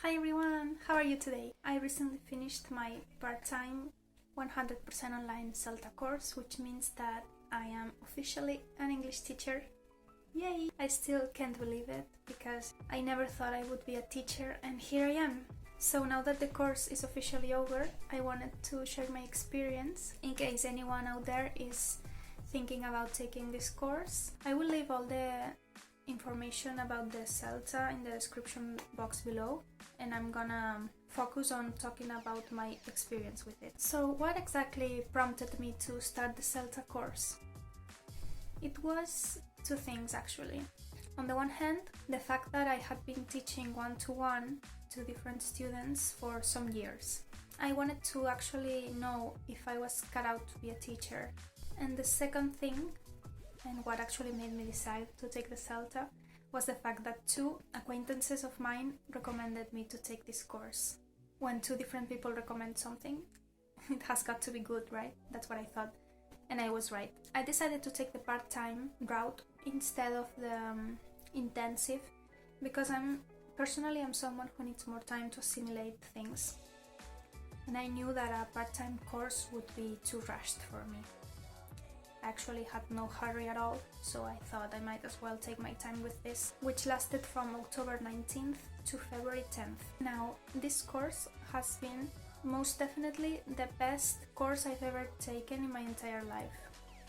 Hi everyone, how are you today? I recently finished my part-time 100% online CELTA course, which means that I am officially an English teacher. Yay! I still can't believe it because I never thought I would be a teacher and here I am. So now that the course is officially over, I wanted to share my experience in case anyone out there is thinking about taking this course. I will leave all the information about the CELTA in the description box below, and I'm gonna focus on talking about my experience with it. So what exactly prompted me to start the CELTA course? It was two things actually. On the one hand, the fact that I had been teaching one-to-one to different students for some years. I wanted to actually know if I was cut out to be a teacher. And the second thing, and what actually made me decide to take the CELTA, was the fact that two acquaintances of mine recommended me to take this course. When two different people recommend something, it has got to be good, right? That's what I thought, and I was right. I decided to take the part-time route instead of the intensive because I'm someone who needs more time to assimilate things, and I knew that a part-time course would be too rushed for me. I actually had no hurry at all, so I thought I might as well take my time with this, which lasted from October 19th to February 10th. Now, this course has been most definitely the best course I've ever taken in my entire life.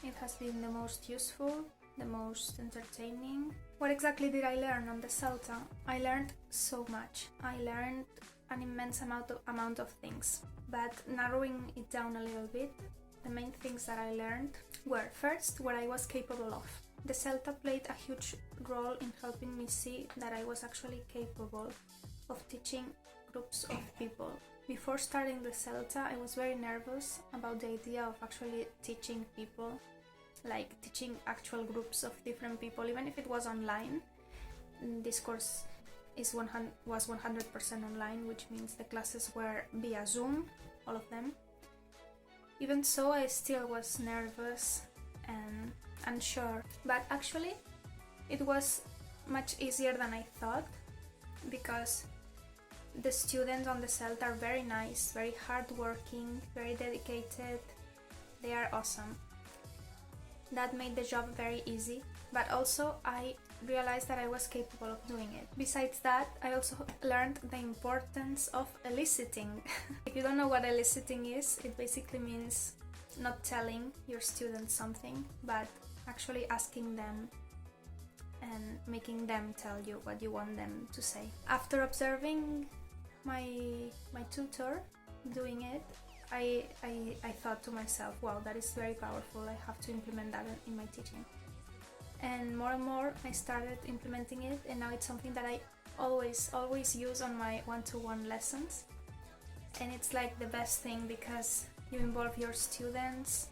It has been the most useful, the most entertaining. What exactly did I learn on the CELTA? I learned so much. I learned an immense amount of things, but narrowing it down a little bit, the main things that I learned were, first, what I was capable of. The CELTA played a huge role in helping me see that I was actually capable of teaching groups of people. Before starting the CELTA, I was very nervous about the idea of actually teaching people, like teaching actual groups of different people, even if it was online. This course was 100% online, which means the classes were via Zoom, all of them. Even so, I still was nervous and unsure, but actually it was much easier than I thought because the students on the CELTA are very nice, very hardworking, very dedicated. They are awesome. That made the job very easy, but also I realized that I was capable of doing it. Besides that, I also learned the importance of eliciting. If you don't know what eliciting is, it basically means not telling your students something, but actually asking them and making them tell you what you want them to say. After observing my tutor doing it, I thought to myself, wow, that is very powerful, I have to implement that in my teaching. And more I started implementing it, and now it's something that I always use on my one-to-one lessons. And it's like the best thing because you involve your students,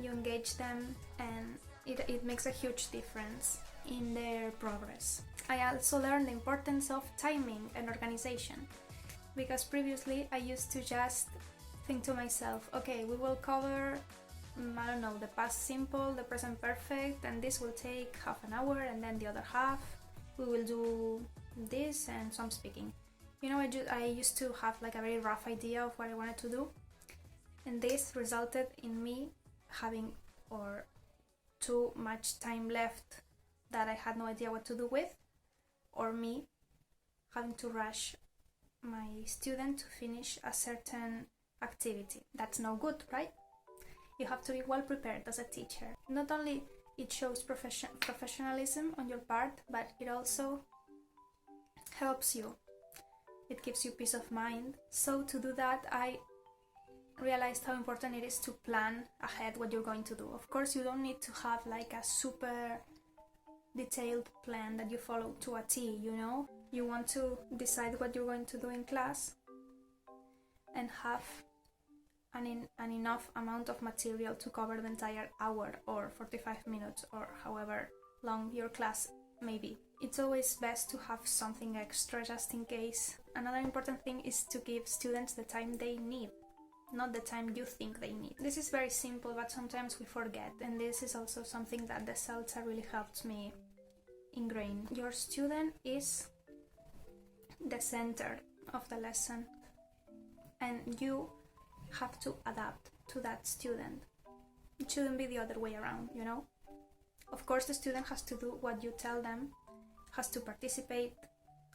you engage them, and it makes a huge difference in their progress. I also learned the importance of timing and organization, because previously I used to just think to myself, okay, we will cover, I don't know, the past simple, the present perfect, and this will take half an hour, and then the other half we will do this and some speaking. You know, I used to have like a very rough idea of what I wanted to do, and this resulted in me having too much time left that I had no idea what to do with, or me having to rush my student to finish a certain activity. That's no good, right? You have to be well prepared as a teacher. Not only it shows professionalism on your part, but it also helps you. It gives you peace of mind. So to do that, I realized how important it is to plan ahead what you're going to do. Of course, you don't need to have like a super detailed plan that you follow to a T, you know? You want to decide what you're going to do in class and have an enough amount of material to cover the entire hour or 45 minutes or however long your class may be. It's always best to have something extra just in case. Another important thing is to give students the time they need, not the time you think they need. This is very simple, but sometimes we forget, and this is also something that the CELTA really helped me ingrain. Your student is the center of the lesson, and you have to adapt to that student. It shouldn't be the other way around, you know? Of course, the student has to do what you tell them, has to participate,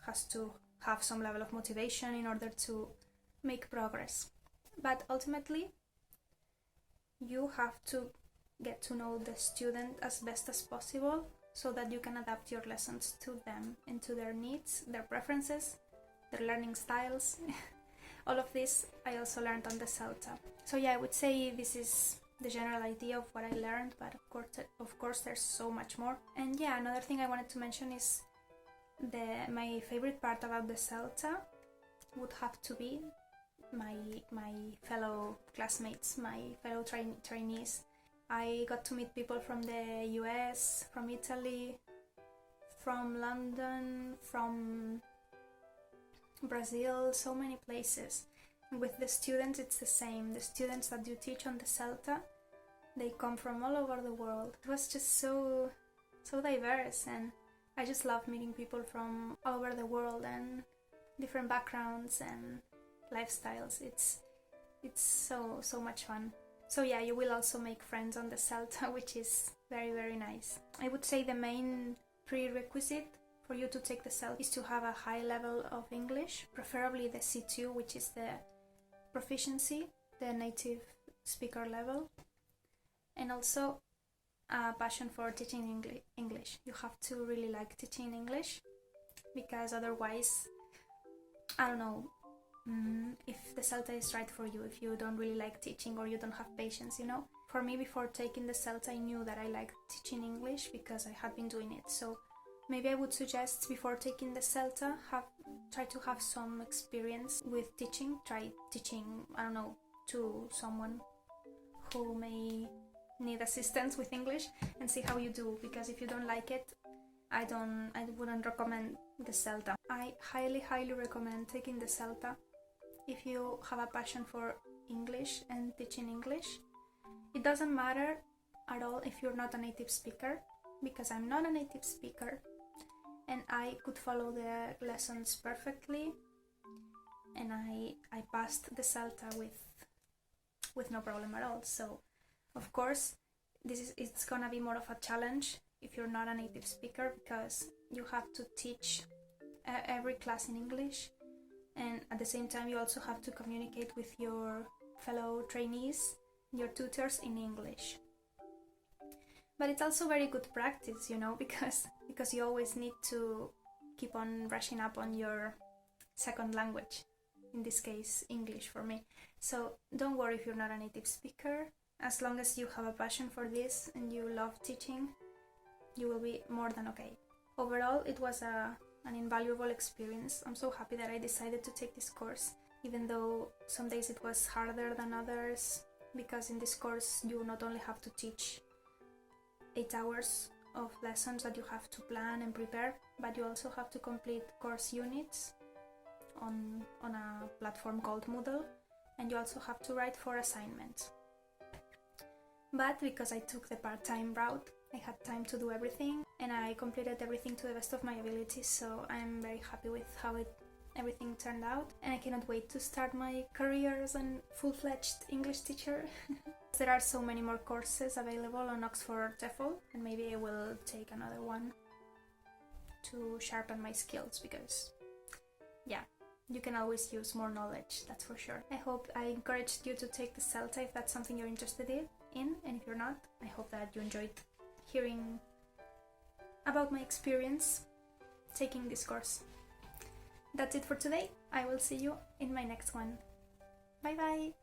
has to have some level of motivation in order to make progress. But ultimately, you have to get to know the student as best as possible so that you can adapt your lessons to them and to their needs, their preferences, their learning styles. All of this I also learned on the CELTA. So yeah, I would say this is the general idea of what I learned, but of course there's so much more. And yeah, another thing I wanted to mention is my favorite part about the CELTA would have to be my fellow classmates, my fellow trainees. I got to meet people from the US, from Italy, from London, from Brazil, so many places. And with the students it's the same. The students that you teach on the CELTA, they come from all over the world. It was just so diverse, and I just love meeting people from all over the world and different backgrounds and lifestyles. It's so much fun. So yeah, you will also make friends on the CELTA, which is very, very nice. I would say the main prerequisite for you to take the CELTA is to have a high level of English, preferably the C2, which is the proficiency, the native speaker level, and also a passion for teaching English. You have to really like teaching English, because otherwise, I don't know, if the CELTA is right for you, if you don't really like teaching or you don't have patience, you know. For me, before taking the CELTA, I knew that I liked teaching English because I had been doing it. So maybe I would suggest, before taking the CELTA, try to have some experience with teaching. Try teaching, I don't know, to someone who may need assistance with English and see how you do, because if you don't like it, I wouldn't recommend the CELTA. I highly recommend taking the CELTA if you have a passion for English and teaching English. It doesn't matter at all if you're not a native speaker, because I'm not a native speaker and I could follow the lessons perfectly, and I passed the CELTA with no problem at all. So of course it's gonna be more of a challenge if you're not a native speaker, because you have to teach every class in English, and at the same time you also have to communicate with your fellow trainees, your tutors, in English. But it's also very good practice, you know, because you always need to keep on brushing up on your second language, in this case English for me. So don't worry if you're not a native speaker. As long as you have a passion for this and you love teaching, you will be more than okay. Overall, it was an invaluable experience. I'm so happy that I decided to take this course, even though some days it was harder than others, because in this course you not only have to teach 8 hours of lessons that you have to plan and prepare, but you also have to complete course units on a platform called Moodle, and you also have to write 4 assignments. But because I took the part-time route, I had time to do everything, and I completed everything to the best of my abilities, so I'm very happy with how everything turned out, and I cannot wait to start my career as a full-fledged English teacher. There are so many more courses available on Oxford TEFL, and maybe I will take another one to sharpen my skills, because yeah, you can always use more knowledge, that's for sure. I hope I encouraged you to take the CELTA if that's something you're interested in, and if you're not, I hope that you enjoyed hearing about my experience taking this course. That's it for today. I will see you in my next one. Bye bye!